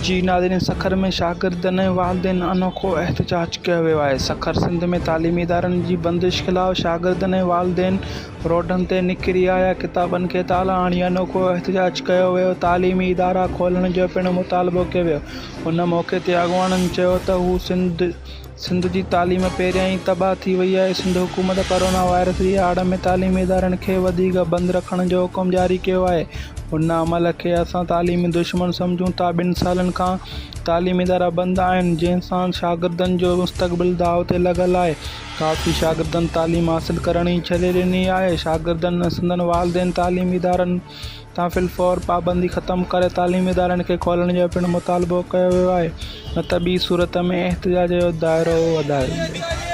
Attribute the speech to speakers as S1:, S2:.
S1: जी नाज़रीन, सखर में शागिर्दनि ऐं वालिदैन अनोखो एहतजाज कयो वियो आहे। सखर सिंध में तालीमी इदारनि जी बंदिश ख़िलाफ़ शागिर्दनि ऐं वालिदैन रोडनि ते निकिरी आया। किताबनि खे ताला हणी अनोखो एहतजाज कयो वियो। तालीमी इदारा खोलण जो पिणु मुतालबो कयो वियो। उन मौक़े ते अॻवाननि चयो त हू सिंध जी तालीम पहिरियां ई तबाह थी वई आहे। सिंध हुकूमत कोरोना वायरस जी आड़ में तालीमी इदारनि खे वधीक बंदि रखण जो हुकुम जारी कयो आहे। उन अमल खे असां तालीमी दुश्मन सम्झूं था। 2 सालनि खां तालीमी इदारा बंदि आहिनि, जंहिंसां शागिर्दनि जो मुस्तक़बिल दाव ते लॻल आहे। काफ़ी शागिर्दनि तालीम हासिल करण ई छॾे ॾिनी आहे। शागिर्दनि ऐं संदनि वालिदैन तालीमी इदारनि तां फ़िलफ़ौर पाबंदी ख़तमु करे तालीमी इदारनि खे खोलण जो पिणु मुतालबो कयो वियो आहे, न त ॿी सूरत में एहतजाज जो दाइरो वधायो वेंदो।